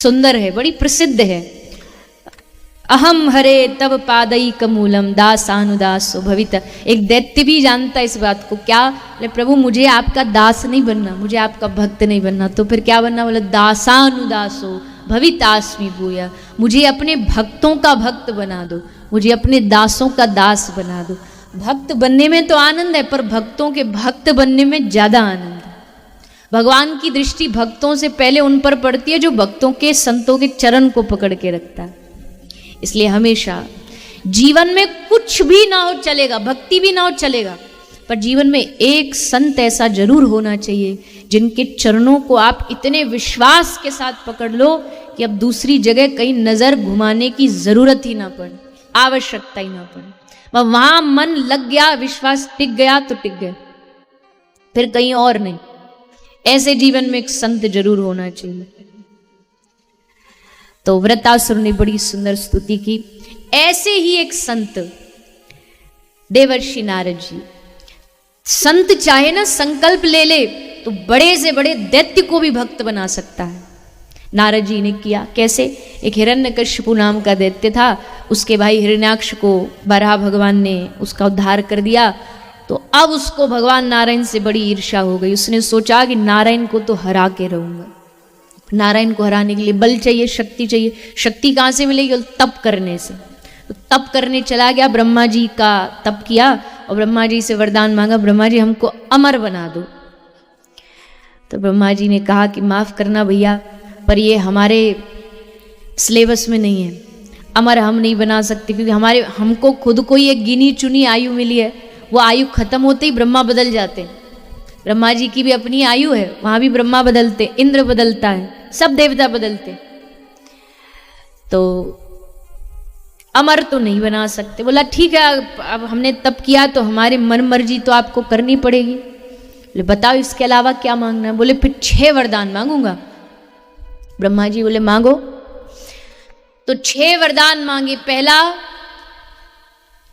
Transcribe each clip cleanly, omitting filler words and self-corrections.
सुंदर है, बड़ी प्रसिद्ध है। अहम हरे तब पादयिक मूलम दासानुदासो भवित। एक दैत्य भी जानता है इस बात को। क्या बोले, प्रभु मुझे आपका दास नहीं बनना, मुझे आपका भक्त नहीं बनना, तो फिर क्या बनना? बोले दासानुदासो भवितास्मि भूय। मुझे अपने भक्तों का भक्त बना दो, मुझे अपने दासों का दास बना दो। भक्त बनने में तो आनंद है, पर भक्तों के भक्त बनने में ज्यादा आनंद है। भगवान की दृष्टि भक्तों से पहले उन पर पड़ती है जो भक्तों के, संतों के चरण को पकड़ के रखता है। इसलिए हमेशा जीवन में कुछ भी ना हो चलेगा, भक्ति भी ना हो चलेगा, पर जीवन में एक संत ऐसा जरूर होना चाहिए जिनके चरणों को आप इतने विश्वास के साथ पकड़ लो कि अब दूसरी जगह कहीं नजर घुमाने की जरूरत ही ना पड़े, आवश्यकता ही ना पड़े। वहां मन लग गया, विश्वास टिक गया तो टिक गया, फिर कहीं और नहीं। ऐसे जीवन में एक संत जरूर होना चाहिए। तो वृत्रासुर ने बड़ी सुंदर स्तुति की। ऐसे ही एक संत देवर्षि नारद जी। संत चाहे ना संकल्प ले ले तो बड़े से बड़े दैत्य को भी भक्त बना सकता है। नारद जी ने किया। कैसे? एक हिरण्यकश्यपु नाम का दैत्य था, उसके भाई हिरण्याक्ष को वराह भगवान ने उसका उद्धार कर दिया। तो अब उसको भगवान नारायण से बड़ी ईर्ष्या हो गई। उसने सोचा कि नारायण को तो हरा के रहूंगा। नारायण को हराने के लिए बल चाहिए, शक्ति चाहिए। शक्ति कहाँ से मिलेगी? तप करने से। तो तप करने चला गया, ब्रह्मा जी का तप किया और ब्रह्मा जी से वरदान मांगा, ब्रह्मा जी हमको अमर बना दो। तो ब्रह्मा जी ने कहा कि माफ करना भैया, पर ये हमारे सिलेबस में नहीं है, अमर हम नहीं बना सकते, क्योंकि हमको खुद को ही एक गिनी चुनी आयु मिली है। वो आयु खत्म होते ही ब्रह्मा बदल जाते हैं। ब्रह्मा जी की भी अपनी आयु है, वहां भी ब्रह्मा बदलते, इंद्र बदलता है, सब देवता बदलते। तो अमर तो नहीं बना सकते। बोला ठीक है, अब हमने तप किया तो हमारे मन मर्जी तो आपको करनी पड़ेगी। बोले बताओ इसके अलावा क्या मांगना है? बोले फिर 6 वरदान मांगूंगा। ब्रह्मा जी बोले मांगो। तो 6 वरदान मांगे। पहला,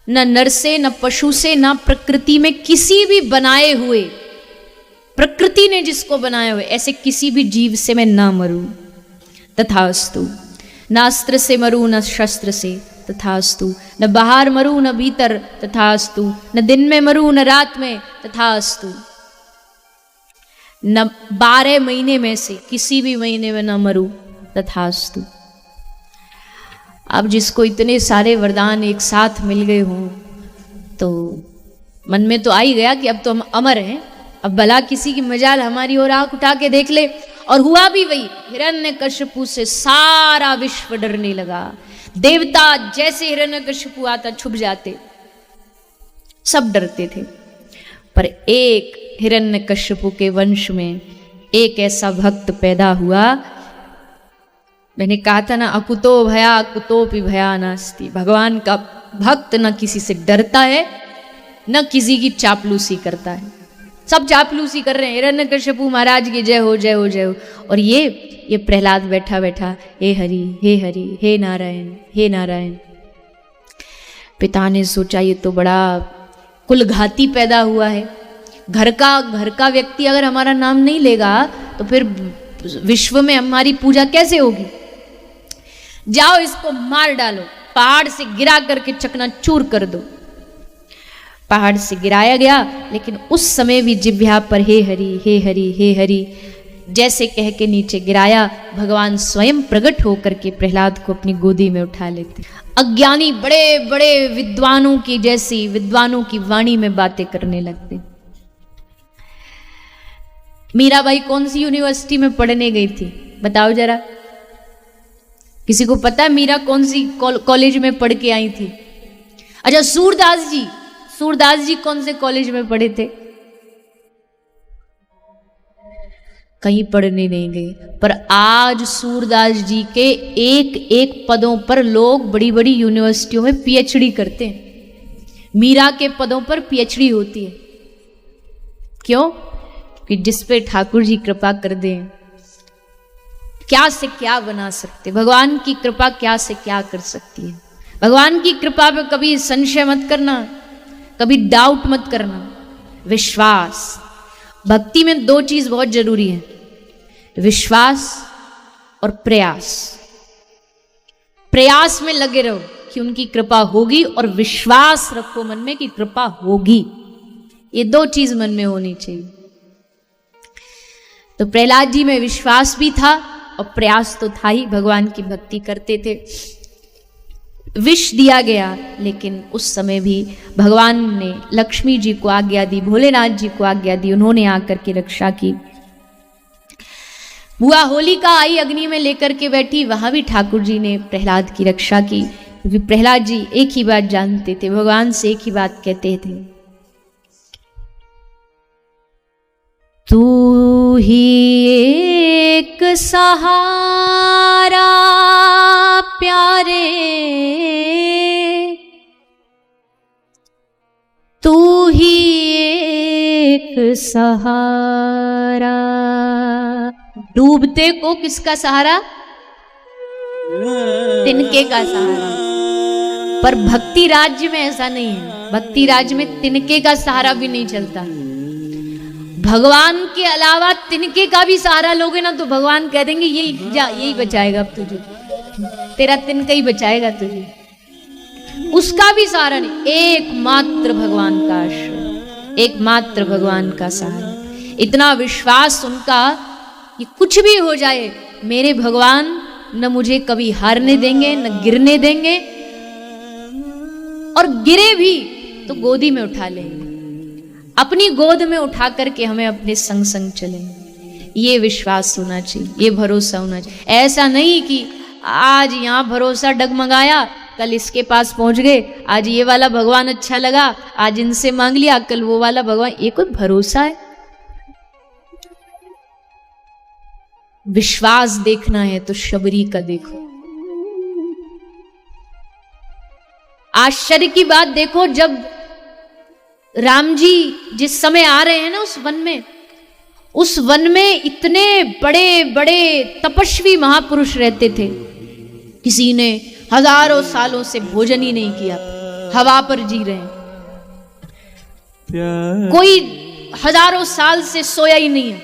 न नर से, न पशु से, न प्रकृति में किसी भी बनाए हुए, प्रकृति ने जिसको बनाए हुए ऐसे किसी भी जीव से मैं ना मरूं, तथास्तु। न अस्त्र से मरूं, न शस्त्र से, तथास्तु। न बाहर मरूं, न भीतर, तथास्तु। न दिन में मरूं, न रात में, तथास्तु। न 12 महीने में से किसी भी महीने में न मरूं, तथास्तु। अब जिसको इतने सारे वरदान एक साथ मिल गए हों तो मन में तो आ ही गया कि अब तो हम अमर हैं, अब भला किसी की मजाल हमारी ओर आंख उठा के देख ले। और हुआ भी वही। हिरण्यकश्यपु से सारा विश्व डरने लगा। देवता जैसे हिरण्यकश्यपु आता छुप जाते, सब डरते थे। पर एक हिरण्यकश्यपु के वंश में एक ऐसा भक्त पैदा हुआ। मैंने कहा था ना, अकुतो भया कुतोपि भया नास्ति। भगवान का भक्त न किसी से डरता है, न किसी की चापलूसी करता है। सब चापलूसी कर रहे हैं, हिरण्यकश्यपु महाराज की जय हो, जय हो, जय हो। और ये प्रहलाद बैठा बैठा हे हरि, हे हरि, हे नारायण, हे नारायण। पिता ने सोचा ये तो बड़ा कुलघाती पैदा हुआ है। घर का व्यक्ति अगर हमारा नाम नहीं लेगा तो फिर विश्व में हमारी पूजा कैसे होगी? जाओ इसको मार डालो, पहाड़ से गिरा करके चकनाचूर कर दो। पहाड़ से गिराया गया, लेकिन उस समय भी जिह्वा पर हे हरि, हे हरि, हे हरि जैसे कह के नीचे गिराया। भगवान स्वयं प्रकट होकर के प्रहलाद को अपनी गोदी में उठा लेते। अज्ञानी बड़े बड़े विद्वानों की जैसी, विद्वानों की वाणी में बातें करने लगते। मीराबाई कौन सी यूनिवर्सिटी में पढ़ने गई थी? बताओ जरा, किसी को पता है मीरा कौन सी कॉलेज में पढ़ के आई थी? अच्छा, सूरदास जी कौन से कॉलेज में पढ़े थे? कहीं पढ़ने नहीं गए। पर आज सूरदास जी के एक एक पदों पर लोग बड़ी बड़ी यूनिवर्सिटियों में पीएचडी करते हैं। मीरा के पदों पर पीएचडी होती है। क्यों? कि जिस पे ठाकुर जी कृपा कर दें, क्या से क्या बना सकते। भगवान की कृपा क्या से क्या कर सकती है। भगवान की कृपा पे कभी संशय मत करना, कभी डाउट मत करना, विश्वास। भक्ति में 2 चीज बहुत जरूरी है, विश्वास और प्रयास, प्रयास में लगे रहो कि उनकी कृपा होगी, और विश्वास रखो मन में कि कृपा होगी। ये दो चीज मन में होनी चाहिए। तो प्रहलाद जी में विश्वास भी था और प्रयास तो था ही, भगवान की भक्ति करते थे। विष दिया गया, लेकिन उस समय भी भगवान ने लक्ष्मी जी को आज्ञा दी, भोलेनाथ जी को आज्ञा दी, उन्होंने आकर के रक्षा की। बुआ होलिका आई, अग्नि में लेकर के बैठी, वहां भी ठाकुर जी ने प्रहलाद की रक्षा की, क्योंकि प्रहलाद जी एक ही बात जानते थे, भगवान से एक ही बात कहते थे, तू ही एक सहारा प्यारे, तू ही एक सहारा। डूबते को किसका सहारा? तिनके का सहारा। पर भक्ति राज्य में ऐसा नहीं है, भक्ति राज्य में तिनके का सहारा भी नहीं चलता। भगवान के अलावा तिनके का भी सहारा लोगे ना तो भगवान कह देंगे यही जा, यही बचाएगा अब तुझे, तेरा तिनका ही बचाएगा तुझे, उसका भी सहारा नहीं। एकमात्र भगवान का आश्रय, एकमात्र भगवान का सहारा। इतना विश्वास उनका कि कुछ भी हो जाए मेरे भगवान न मुझे कभी हारने देंगे, न गिरने देंगे, और गिरे भी तो गोदी में उठा लेंगे, अपनी गोद में उठा करके हमें अपने संग संग चलेंगे। ये विश्वास होना चाहिए, ये भरोसा होना चाहिए। ऐसा नहीं कि आज यहाँ भरोसा डगमगाया, कल इसके पास पहुंच गए, आज ये वाला भगवान अच्छा लगा, आज इनसे मांग लिया, कल वो वाला भगवान। ये कोई भरोसा है? विश्वास देखना है तो शबरी का देखो। आश्चर्य की बात देखो, जब राम जी जिस समय आ रहे हैं ना उस वन में इतने बड़े बड़े तपस्वी महापुरुष रहते थे, किसी ने हजारों सालों से भोजन ही नहीं किया, हवा पर जी रहे हैं, कोई हजारों साल से सोया ही नहीं है,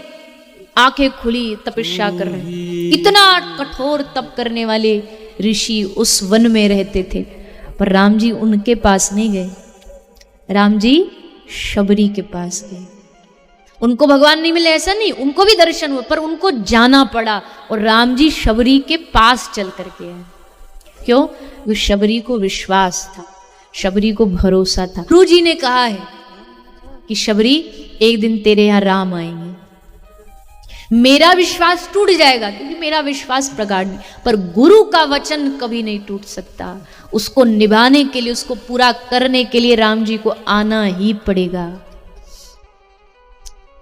आंखें खुली तपस्या कर रहे हैं। इतना कठोर तप करने वाले ऋषि उस वन में रहते थे, पर राम जी उनके पास नहीं गए, राम जी शबरी के पास गए। उनको भगवान नहीं मिले ऐसा नहीं, उनको भी दर्शन हुआ, पर उनको जाना पड़ा, और राम जी शबरी के पास चल करके आए। क्यों? वो शबरी को विश्वास था, शबरी को भरोसा था। गुरु जी ने कहा है कि शबरी एक दिन तेरे यहां राम आएंगे, मेरा विश्वास टूट जाएगा क्योंकि मेरा विश्वास प्रगाढ़ नहीं, पर गुरु का वचन कभी नहीं टूट सकता। उसको निभाने के लिए, उसको पूरा करने के लिए राम जी को आना ही पड़ेगा।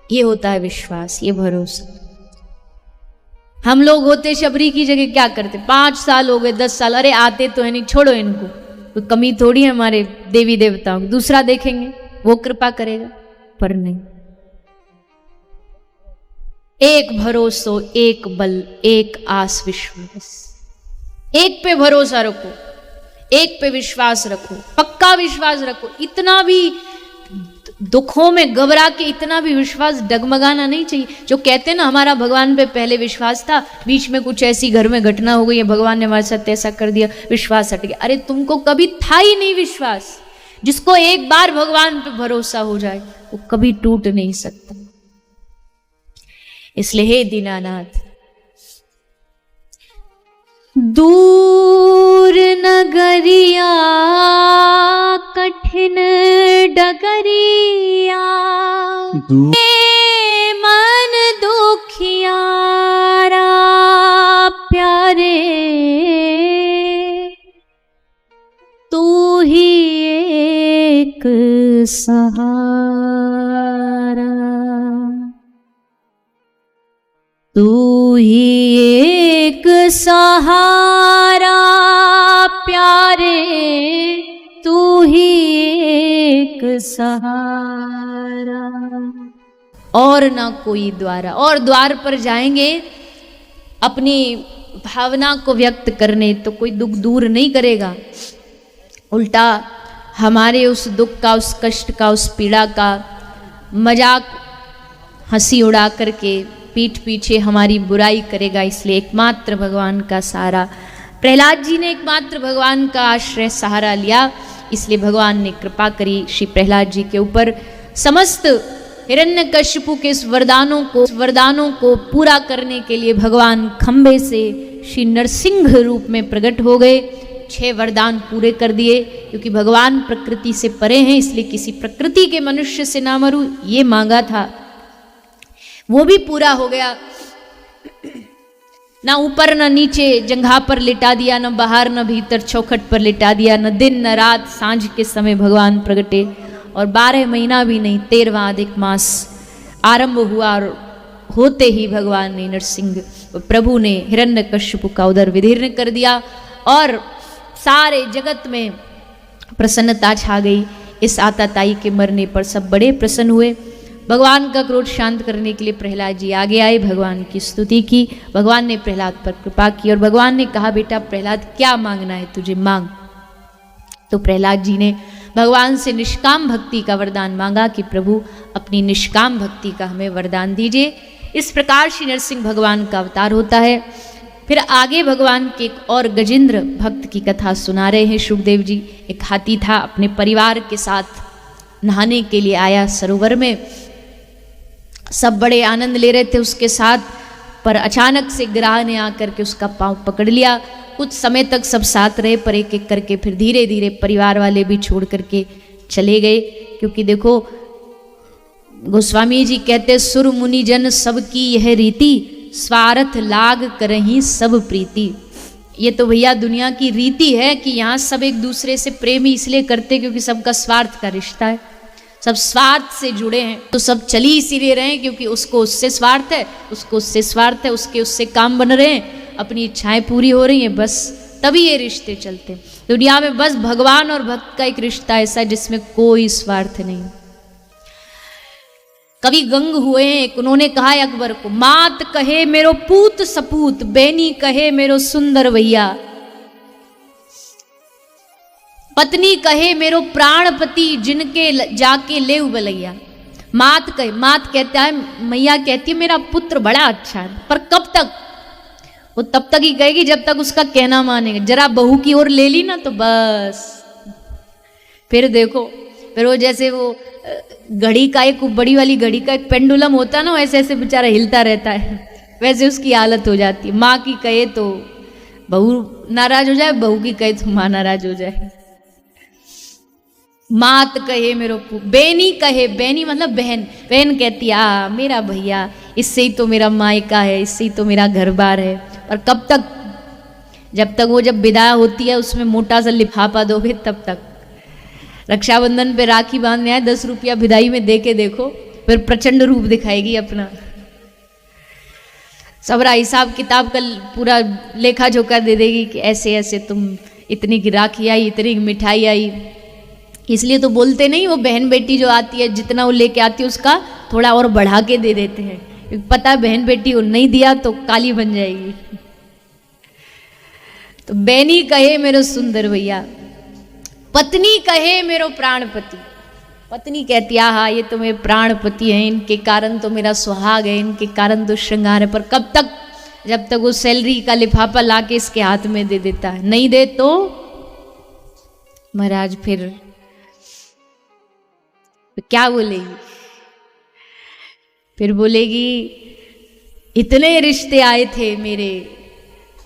ये होता है विश्वास, ये भरोसा। हम लोग होते शबरी की जगह क्या करते, 5 साल हो गए, 10 साल, अरे आते तो है नहीं, छोड़ो इनको, कोई कमी थोड़ी है हमारे देवी देवताओं की, दूसरा देखेंगे वो कृपा करेगा। पर नहीं, एक भरोसो, एक बल, एक आस विश्वास। एक पे भरोसा रखो, एक पे विश्वास रखो, पक्का विश्वास रखो। इतना भी दुखों में घबरा के इतना भी विश्वास डगमगाना नहीं चाहिए। जो कहते हैं ना हमारा भगवान पे पहले विश्वास था, बीच में कुछ ऐसी घर में घटना हो गई, भगवान ने हमारे साथ ऐसा कर दिया, विश्वास हट गया। अरे तुमको कभी था ही नहीं विश्वास। जिसको एक बार भगवान पे भरोसा हो जाए वो कभी टूट नहीं सकता। इसलिए हे दीनानाथ, दूर नगरिया कठिन डगरिया, मन दुखियारा प्यारे, तू ही एक सहारा, तू ही एक सहारा प्यारे, तू ही एक सहारा। और ना कोई द्वारा, और द्वार पर जाएंगे अपनी भावना को व्यक्त करने तो कोई दुख दूर नहीं करेगा, उल्टा हमारे उस दुख का, उस कष्ट का, उस पीड़ा का मजाक हंसी उड़ा करके, पीठ पीछे हमारी बुराई करेगा, इसलिए एकमात्र भगवान का सहारा। प्रहलाद जी ने एकमात्र भगवान का आश्रय सहारा लिया, इसलिए भगवान ने कृपा करी श्री प्रहलाद जी के ऊपर। समस्त हिरण्यकशिपु के इस वरदानों को पूरा करने के लिए भगवान खंबे से श्री नरसिंह रूप में प्रकट हो गए। 6 वरदान पूरे कर दिए, क्योंकि भगवान प्रकृति से परे हैं, इसलिए किसी प्रकृति के मनुष्य से ना मरूं ये मांगा था, वो भी पूरा हो गया। ना ऊपर न नीचे जंघा पर लिटा दिया, न बाहर न भीतर चौखट पर लिटा दिया, न दिन न रात सांझ के समय भगवान प्रगटे। और 12 महीना भी नहीं, 13वां अधिक मास आरंभ हुआ और होते ही भगवान ने नरसिंह प्रभु ने हिरण्यकशिपु का उदर विदीर्ण कर दिया और सारे जगत में प्रसन्नता छा गई। इस आताताई के मरने पर सब बड़े प्रसन्न हुए। भगवान का क्रोध शांत करने के लिए प्रहलाद जी आगे आए, भगवान की स्तुति की। भगवान ने प्रहलाद पर कृपा की और भगवान ने कहा, बेटा प्रहलाद क्या मांगना है तुझे, मांग। तो प्रहलाद जी ने भगवान से निष्काम भक्ति का वरदान मांगा कि प्रभु अपनी निष्काम भक्ति का हमें वरदान दीजिए। इस प्रकार श्री नरसिंह भगवान का अवतार होता है। फिर आगे भगवान के एक और गजेंद्र भक्त की कथा सुना रहे हैं सुखदेव जी। एक हाथी था, अपने परिवार के साथ नहाने के लिए आया सरोवर में। सब बड़े आनंद ले रहे थे उसके साथ, पर अचानक से गिराह ने आकर के उसका पांव पकड़ लिया। कुछ समय तक सब साथ रहे, पर एक एक करके फिर धीरे धीरे परिवार वाले भी छोड़ करके चले गए। क्योंकि देखो गोस्वामी जी कहते, सुर मुनि जन सबकी यह रीति, स्वार्थ लाग करहीं सब प्रीति। ये तो भैया दुनिया की रीति है कि यहाँ सब एक दूसरे से प्रेम ही इसलिए करते क्योंकि सबका स्वार्थ का रिश्ता है, सब स्वार्थ से जुड़े हैं। तो सब चली इसीलिए रहे क्योंकि उसको उससे स्वार्थ है, उसको उससे स्वार्थ है, उसके उससे काम बन रहे हैं, अपनी इच्छाएं पूरी हो रही हैं, बस तभी ये रिश्ते चलते हैं। दुनिया में बस भगवान और भक्त का एक रिश्ता ऐसा है जिसमें कोई स्वार्थ नहीं। कवि गंग हुए हैं, उन्होंने कहा है अकबर को, मात कहे मेरो पूत सपूत, बेनी कहे मेरो सुंदर भैया, पत्नी कहे मेरो प्राणपति, जिनके जाके ले बलैया। मात कहे, मात कहता है, मैया कहती है मेरा पुत्र बड़ा अच्छा है, पर कब तक? वो तब तक ही कहेगी जब तक उसका कहना मानेगा। जरा बहू की ओर ले ली ना तो बस फिर देखो, फिर वो जैसे वो घड़ी का एक बड़ी वाली घड़ी का एक पेंडुलम होता है ना, ऐसे ऐसे बेचारा हिलता रहता है, वैसे उसकी हालत हो जाती है। माँ की कहे तो बहू नाराज हो जाए, बहू की कहे तो माँ नाराज हो जाए। मात कहे मेरो, बेनी कहे, बेनी मतलब बहन, बहन कहती आ मेरा भैया, इससे ही तो मेरा मायका है, इससे ही तो मेरा घर बार है। और कब तक? जब तक वो जब विदा होती है उसमें मोटा सा लिफाफा दोगे तब तक। रक्षाबंधन पे राखी बांधने आए, 10 रुपया विदाई में दे के देखो, फिर प्रचंड रूप दिखाएगी अपना। सबरा हिसाब किताब का पूरा लेखा जोखा दे देगी कि ऐसे ऐसे तुम, इतनी की राखी आई, इतनी की मिठाई आई। इसलिए तो बोलते नहीं, वो बहन बेटी जो आती है जितना वो लेके आती है उसका थोड़ा और बढ़ा के दे देते हैं, क्योंकि पता है बहन बेटी को नहीं दिया तो काली बन जाएगी। तो बेनी कहे मेरो सुंदर भैया, पत्नी कहे मेरो प्राणपति। पत्नी कहती है हाँ ये तो मेरे प्राणपति हैं, इनके कारण तो मेरा सुहाग है, इनके कारण तो श्रृंगार है। पर कब तक? जब तक वो सैलरी का लिफाफा लाके इसके हाथ में दे देता है। नहीं दे तो महाराज फिर क्या बोलेगी? फिर बोलेगी इतने रिश्ते आए थे मेरे,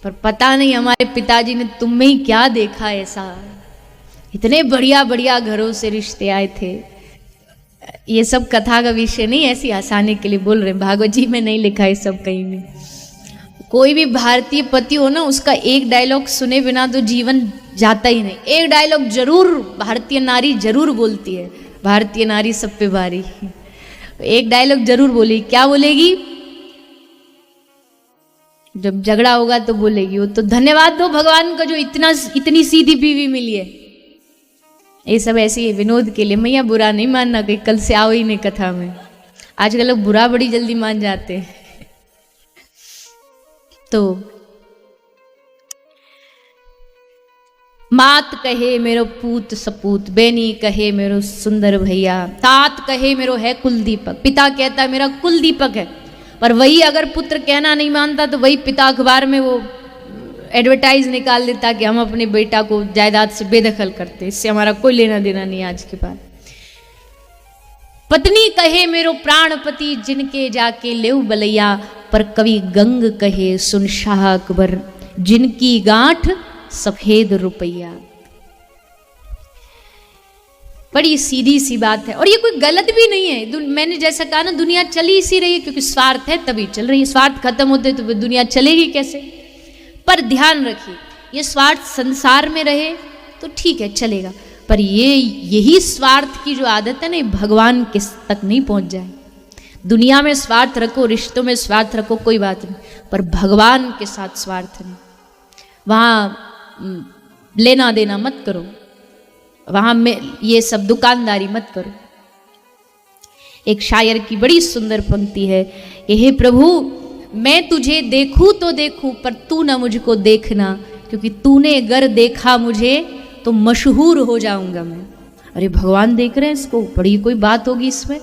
पर पता नहीं हमारे पिताजी ने तुम में ही क्या देखा ऐसा, इतने बढ़िया बढ़िया घरों से रिश्ते आए थे। ये सब कथा का विषय नहीं, ऐसी हंसाने के लिए बोल रहे, भागवत जी में नहीं लिखा है सब कहीं में। कोई भी भारतीय पति हो ना, उसका एक डायलॉग सुने बिना तो जीवन जाता ही नहीं। एक डायलॉग जरूर भारतीय नारी जरूर बोलती है, भारतीय नारी सब पे भारी। एक डायलॉग जरूर बोलेगी। क्या बोलेगी? जब झगड़ा होगा तो बोलेगी वो तो धन्यवाद दो भगवान का जो इतनी सीधी बीवी मिली है। ये सब ऐसे ही विनोद के लिए, मैया बुरा नहीं मानना कि कल से आओ ही नहीं कथा में। आजकल लोग बुरा बड़ी जल्दी मान जाते हैं। तो मात कहे मेरो पूत सपूत, बेनी कहे मेरो सुंदर भैया, तात कहे मेरो है कुल दीपक। पिता कहता है मेरा कुल दीपक है, पर वही अगर पुत्र कहना नहीं मानता तो वही पिता अखबार में वो एडवर्टाइज निकाल देता कि हम अपने बेटा को जायदाद से बेदखल करते, इससे हमारा कोई लेना देना नहीं आज के बाद। पत्नी कहे मेरो प्राणपति जिनके जाके लेव बलैया, पर कवि गंग कहे सुन शाह अकबर जिनकी गांठ सफेद रुपया। बड़ी सीधी सी बात है और ये कोई गलत भी नहीं है। मैंने जैसा कहा ना, दुनिया चली इसी रही है क्योंकि स्वार्थ है तभी चल रही है। स्वार्थ खत्म होते तो दुनिया चलेगी कैसे? पर ध्यान रखिए, ये स्वार्थ संसार में रहे तो ठीक है चलेगा, पर यही स्वार्थ की जो आदत है ना, भगवान के तक नहीं पहुंच जाए। दुनिया में स्वार्थ रखो, रिश्तों में स्वार्थ रखो, कोई बात नहीं, पर भगवान के साथ स्वार्थ नहीं। वहाँ लेना देना मत करो, वहां में ये सब दुकानदारी मत करो। एक शायर की बड़ी सुंदर पंक्ति है, हे प्रभु मैं तुझे देखूं तो देखूं पर तू न मुझको देखना, क्योंकि तूने अगर देखा मुझे तो मशहूर हो जाऊंगा मैं। अरे भगवान देख रहे हैं इसको, बड़ी कोई बात होगी इसमें।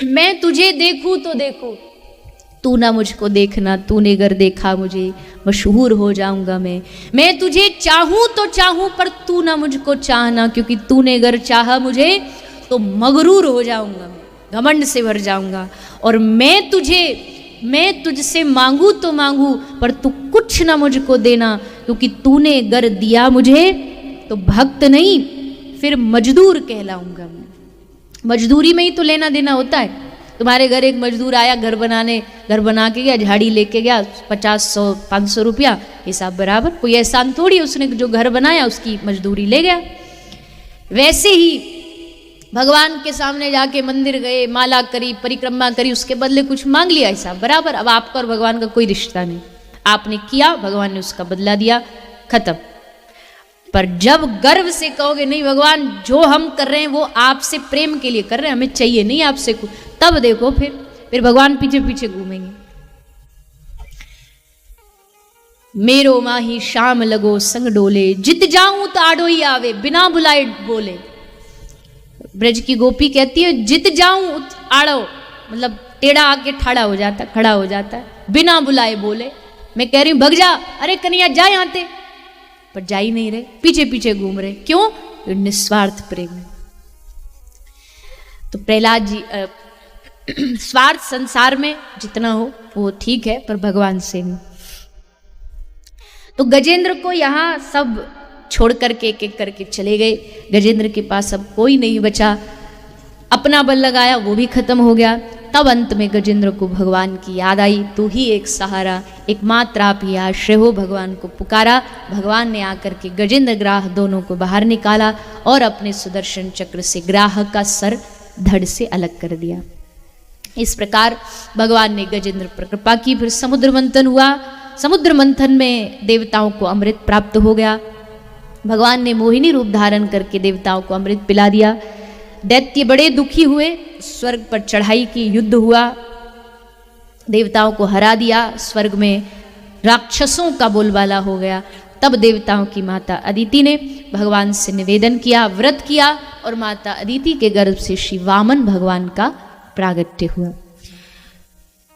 मैं तुझे देखूं तो देखूं, तू ना मुझको देखना, तूने अगर देखा मुझे मशहूर हो जाऊंगा मैं तुझे चाहूं तो चाहूं पर तू ना मुझको चाहना, क्योंकि तूने अगर चाहा मुझे तो मगरूर हो जाऊंगा मैं, घमंड से भर जाऊंगा। और मैं तुझसे मांगू तो मांगू पर तू कुछ ना मुझको देना, क्योंकि तूने अगर दिया मुझे तो भक्त नहीं फिर मजदूर कहलाऊंगा मैं। मजदूरी में ही तो लेना देना होता है। तुम्हारे घर एक मजदूर आया घर बना के गया, झाड़ी लेके गया, 50-100-500 रुपया हिसाब बराबर, कोई एहसान थोड़ी, उसने जो घर बनाया उसकी मजदूरी ले गया। वैसे ही भगवान के सामने जाके मंदिर गए, माला करी, परिक्रमा करी, उसके बदले कुछ मांग लिया, हिसाब बराबर। अब आपका और भगवान का कोई रिश्ता नहीं, आपने किया, भगवान ने उसका बदला दिया, खत्म। पर जब गर्व से कहोगे नहीं भगवान जो हम कर रहे हैं वो आपसे प्रेम के लिए कर रहे हैं, हमें चाहिए नहीं आपसे कुछ, तब देखो फिर भगवान पीछे पीछे घूमेंगे। मेरो माही शाम लगो संग डोले, जित जाऊं तो आडो ही आवे, बिना बुलाए बोले। ब्रज की गोपी कहती है जित जाऊं आड़ो, मतलब टेढ़ा आके ठाड़ा हो जाता, खड़ा हो जाता है, बिना बुलाए बोले। मैं कह रही हूं भग जा, अरे कन्हैया जा यहां ते, पर जा ही नहीं रहे, पीछे पीछे घूम रहे। क्यों? निस्वार्थ प्रेम। तो प्रहलाद जी स्वार्थ संसार में जितना हो वो ठीक है, पर भगवान से नहीं। तो गजेंद्र को यहां सब छोड़ करके एक एक करके चले गए। गजेंद्र के पास अब कोई नहीं बचा, अपना बल लगाया वो भी खत्म हो गया। तब अंत में गजेंद्र को भगवान की याद आई, तू ही एक सहारा, एकमात्र आप ही आश्रय हो। भगवान को पुकारा, भगवान ने आकर के गजेंद्र ग्राह दोनों को बाहर निकाला और अपने सुदर्शन चक्र से ग्राह का सर धड़ से अलग कर दिया। इस प्रकार भगवान ने गजेंद्र पर कृपा की। फिर समुद्र मंथन हुआ, समुद्र मंथन में देवताओं को अमृत प्राप्त हो गया। भगवान ने मोहिनी रूप धारण करके देवताओं को अमृत पिला दिया। दैत्य बड़े दुखी हुए, स्वर्ग पर चढ़ाई की, युद्ध हुआ, देवताओं को हरा दिया, स्वर्ग में राक्षसों का बोलबाला हो गया। तब देवताओं की माता अदिति ने भगवान से निवेदन किया, व्रत किया और माता अदिति के गर्भ से श्री वामन भगवान का प्रागट्य हुआ।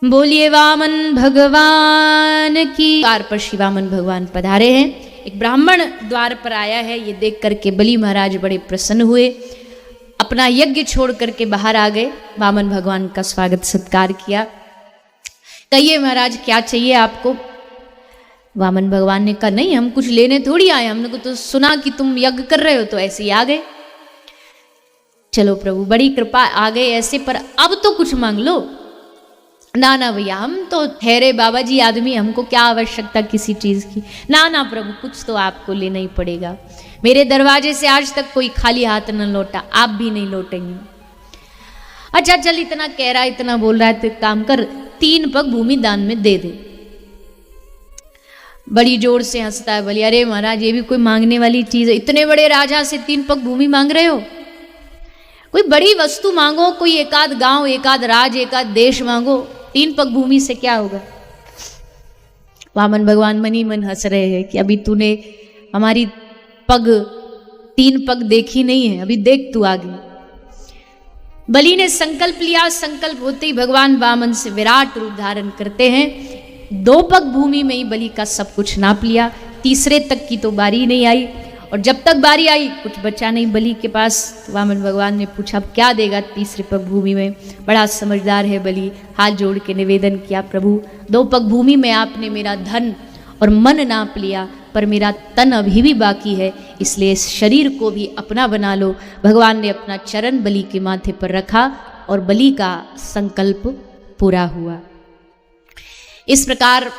बोलिए वामन भगवान की। द्वार पर श्री वामन भगवान पधारे हैं। एक ब्राह्मण द्वार पर आया है, ये देख करके बलि महाराज बड़े प्रसन्न हुए, अपना यज्ञ छोड़ करके बाहर आ गए, वामन भगवान का स्वागत सत्कार किया। कहिए महाराज क्या चाहिए आपको? वामन भगवान ने कहा नहीं हम कुछ लेने थोड़ी आए, हमने तो सुना कि तुम यज्ञ कर रहे हो तो ऐसे ही आ गए। चलो प्रभु बड़ी कृपा, आ गए ऐसे, पर अब तो कुछ मांग लो। ना ना भैया हम तो ठहरे बाबा जी आदमी, हमको क्या आवश्यकता किसी चीज की। ना ना प्रभु कुछ तो आपको लेना ही पड़ेगा, मेरे दरवाजे से आज तक कोई खाली हाथ न लौटा, आप भी नहीं लौटेंगे। अच्छा चल इतना कह रहा है, इतना बोल रहा है तो काम कर, 3 पग भूमि दान में दे दे। बड़ी जोर से हंसता है, बोली अरे महाराज ये भी कोई मांगने वाली चीज है, इतने बड़े राजा से 3 पग भूमि मांग रहे हो? कोई बड़ी वस्तु मांगो, कोई एकाध गांव, एकाध राज, एकाध देश मांगो, 3 पग भूमि से क्या होगा? वामन भगवान मन ही मन हंस रहे हैं कि अभी तूने हमारी 3 पग देखी नहीं है, अभी देख तू आगे। बलि ने संकल्प लिया, संकल्प होते ही भगवान वामन से विराट रूप धारण करते हैं। 2 पग भूमि में ही बलि का सब कुछ नाप लिया। तीसरे तक की तो बारी नहीं आई, और जब तक बारी आई कुछ बचा नहीं बलि के पास। वामन भगवान ने पूछा अब क्या देगा तीसरे पग भूमि में। बड़ा समझदार है बलि, हाथ जोड़ के निवेदन किया, प्रभु 2 पग भूमि में आपने मेरा धन और मन नाप लिया, पर मेरा तन अभी भी बाकी है, इसलिए इस शरीर को भी अपना बना लो। भगवान ने अपना चरण बलि के माथे पर रखा और बलि का संकल्प पूरा हुआ। इस प्रकार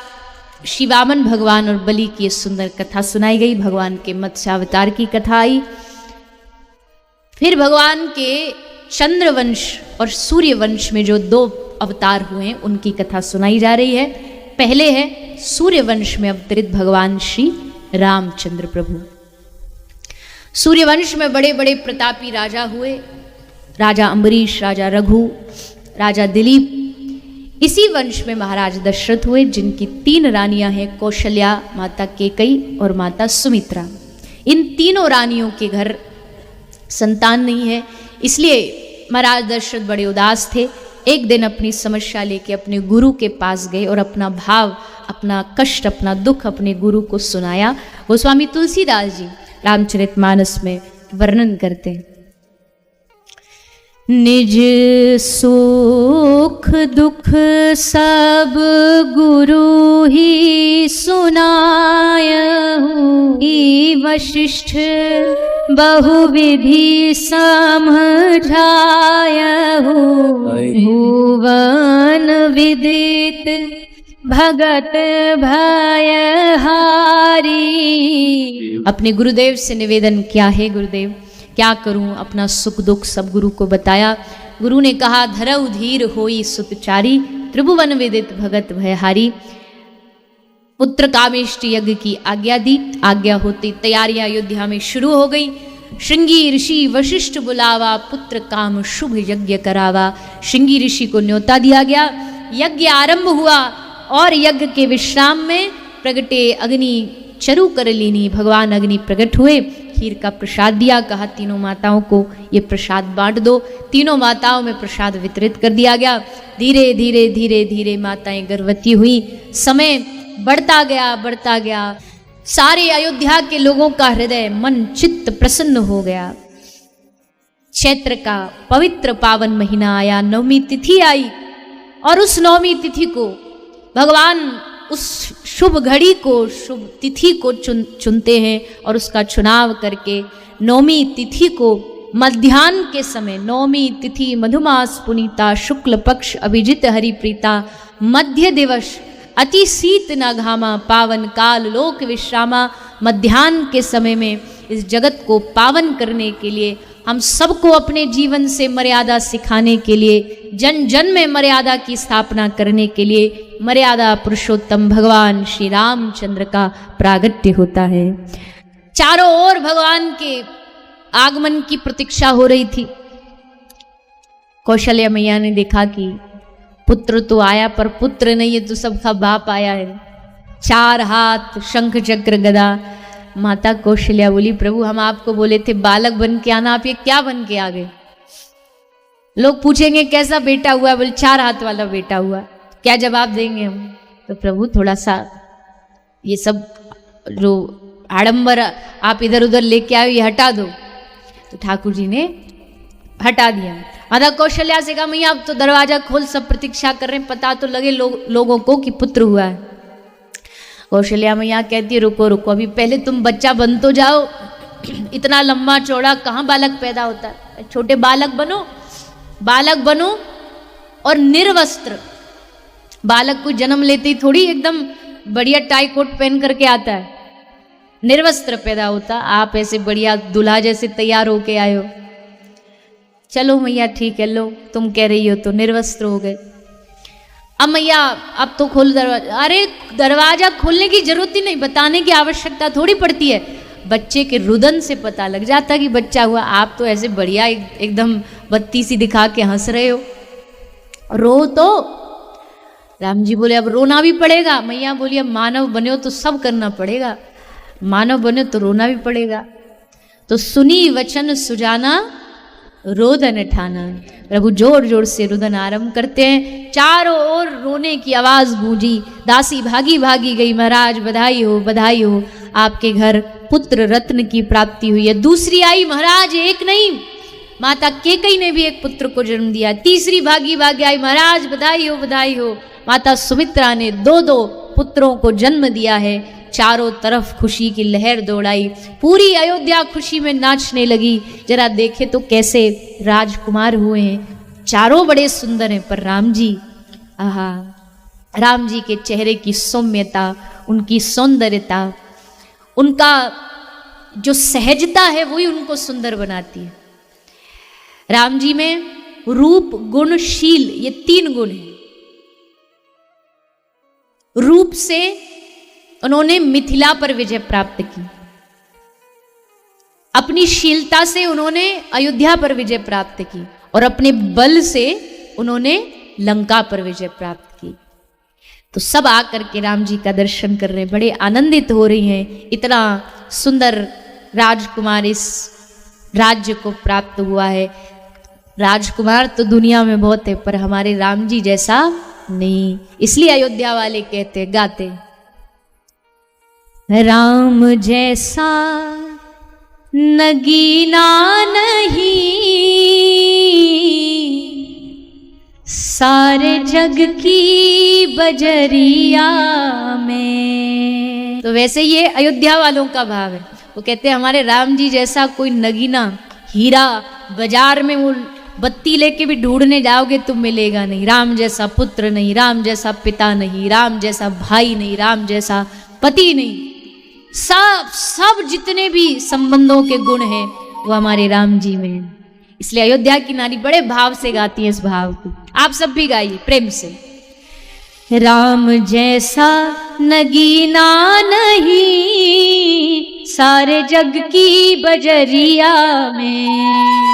श्री वामन भगवान और बलि की सुंदर कथा सुनाई गई। भगवान के मत्स्यावतार की कथा आई। फिर भगवान के चंद्रवंश और सूर्यवंश में जो 2 अवतार हुए हैं उनकी कथा सुनाई जा रही है। पहले है सूर्यवंश में अवतरित भगवान श्री रामचंद्र प्रभु। सूर्यवंश में बड़े बड़े प्रतापी राजा हुए, राजा अम्बरीश, राजा रघु, राजा दिलीप। इसी वंश में महाराज दशरथ हुए, जिनकी 3 रानियां हैं, कौशल्या, माता केकई और माता सुमित्रा। इन तीनों रानियों के घर संतान नहीं है, इसलिए महाराज दशरथ बड़े उदास थे। एक दिन अपनी समस्या लेके अपने गुरु के पास गए और अपना भाव, अपना कष्ट, अपना दुख अपने गुरु को सुनाया। वो स्वामी तुलसीदास जी रामचरितमानस में वर्णन करते हैं। निज सुख दुख सब गुरु ही सुनायहु, वशिष्ठ बहुविधि समझायहु, भुवन विदित भगत भयहारी। अपने गुरुदेव से निवेदन किया, है गुरुदेव क्या करूं, अपना सुख दुख सब गुरु को बताया। गुरु ने कहा धरऊ धीर होई सुतचारी, त्रिभुवन विदित भगत भयहारी। पुत्र कामेष्टि यज्ञ की आज्ञा दी। आज्ञा होती तैयारियां अयोध्या में शुरू हो गई। श्रृंगी ऋषि वशिष्ठ बुलावा, पुत्र काम शुभ यज्ञ करावा। श्रृंगी ऋषि को न्योता दिया गया। यज्ञ आरंभ हुआ और यज्ञ के विश्राम में प्रगटे अग्नि चरु कर लीनी। भगवान अग्नि प्रकट हुए, खीर का प्रसाद दिया, कहा तीनों माताओं को ये प्रसाद बांट दो। तीनों माताओं में प्रसाद वितरित कर दिया गया। धीरे धीरे धीरे धीरे माताएं गर्भवती हुई। समय बढ़ता गया। सारे अयोध्या के लोगों का हृदय मन चित्त प्रसन्न हो गया। चैत्र का पवित्र पावन महीना आया, 9वीं तिथि आई, और उस 9वीं तिथि को भगवान उस शुभ घड़ी को, शुभ तिथि को चुनते हैं और उसका चुनाव करके 9वीं तिथि को मध्याह्न के समय, 9वीं तिथि मधुमास पुनीता, शुक्ल पक्ष अभिजित हरिप्रीता, मध्य दिवस अति शीत न घामा, पावन काल लोक विश्रामा। मध्याह्न के समय में इस जगत को पावन करने के लिए, हम सबको अपने जीवन से मर्यादा सिखाने के लिए, जन जन में मर्यादा की स्थापना करने के लिए मर्यादा पुरुषोत्तम भगवान श्री रामचंद्र का प्रागट्य होता है। चारों ओर भगवान के आगमन की प्रतीक्षा हो रही थी। कौशल्या मैया ने देखा कि पुत्र तो आया पर पुत्र नहीं है, तो सबका बाप आया है। 4 हाथ, शंख चक्र गदा। माता कौशल्या बोली प्रभु हम आपको बोले थे बालक बन के आना, आप ये क्या बन के आ गए? लोग पूछेंगे कैसा बेटा हुआ? बोले 4 हाथ वाला बेटा हुआ। क्या जवाब देंगे हम? तो प्रभु थोड़ा सा ये सब जो आडंबर आप इधर उधर लेके आए ये हटा दो। तो ठाकुर जी ने हटा दिया। माता कौशल्या से कहा मैया अब तो दरवाजा खोल, सब प्रतीक्षा कर रहे हैं, पता तो लगे लोगों को कि पुत्र हुआ है। कौशल्या मैया कहती रुको रुको, अभी पहले तुम बच्चा बन तो जाओ। इतना लंबा चौड़ा कहाँ बालक पैदा होता है? छोटे बालक बनो और निर्वस्त्र। बालक को जन्म लेते ही थोड़ी एकदम बढ़िया टाई कोट पहन करके आता है, निर्वस्त्र पैदा होता। आप ऐसे बढ़िया दूल्हा जैसे तैयार होके आए हो। चलो मैया ठीक है, लो तुम कह रही हो तो निर्वस्त्र हो गए। अब मैया अब तो खोल दरवाजा। अरे दरवाजा खोलने की जरूरत ही नहीं, बताने की आवश्यकता थोड़ी पड़ती है। बच्चे के रुदन से पता लग जाता कि बच्चा हुआ। आप तो ऐसे बढ़िया एकदम बत्ती सी दिखा के हंस रहे हो। रो तो राम जी बोले अब रोना भी पड़ेगा। मैया बोली अब मानव बने हो तो सब करना पड़ेगा, मानव बने तो रोना भी पड़ेगा। तो सुनी वचन सुजाना रोदन ठाना। प्रभु जोर जोर से रुदन आरंभ करते हैं। चारों ओर रोने की आवाज गूंजी। दासी भागी भागी गई, महाराज बधाई हो, बधाई हो, आपके घर पुत्र रत्न की प्राप्ति हुई है। दूसरी आई, महाराज एक नहीं, माता केकई ने भी एक पुत्र को जन्म दिया। तीसरी भागी भागी आई, महाराज बधाई हो, बधाई हो, माता सुमित्रा ने दो दो पुत्रों को जन्म दिया है। चारों तरफ खुशी की लहर दौड़ाई, पूरी अयोध्या खुशी में नाचने लगी। जरा देखे तो कैसे राजकुमार हुए हैं, चारों बड़े सुंदर हैं, पर राम जी, आहा, राम जी के चेहरे की सौम्यता, उनकी सौंदर्यता, उनका जो सहजता है वही उनको सुंदर बनाती है। राम जी में रूप गुण शील ये 3 गुण हैं। रूप से उन्होंने मिथिला पर विजय प्राप्त की, अपनी शीलता से उन्होंने अयोध्या पर विजय प्राप्त की, और अपने बल से उन्होंने लंका पर विजय प्राप्त की। तो सब आकर के राम जी का दर्शन कर रहे हैं, बड़े आनंदित हो रही हैं। इतना सुंदर राजकुमार इस राज्य को प्राप्त हुआ है। राजकुमार तो दुनिया में बहुत है, पर हमारे राम जी जैसा नहीं। इसलिए अयोध्या वाले कहते, गाते, राम जैसा नगीना नहीं, सारे जग की बजरिया में। तो वैसे ये अयोध्या वालों का भाव है। वो कहते हैं हमारे राम जी जैसा कोई नगीना हीरा बाजार में वो बत्ती लेके भी ढूंढने जाओगे तुम मिलेगा नहीं। राम जैसा पुत्र नहीं, राम जैसा पिता नहीं, राम जैसा भाई नहीं, राम जैसा पति नहीं। सब जितने भी संबंधों के गुण हैं वो हमारे राम जी में हैं। इसलिए अयोध्या की नारी बड़े भाव से गाती है इस भाव को। आप सब भी गाइए प्रेम से। राम जैसा नगीना नहीं, सारे जग की बजरिया में।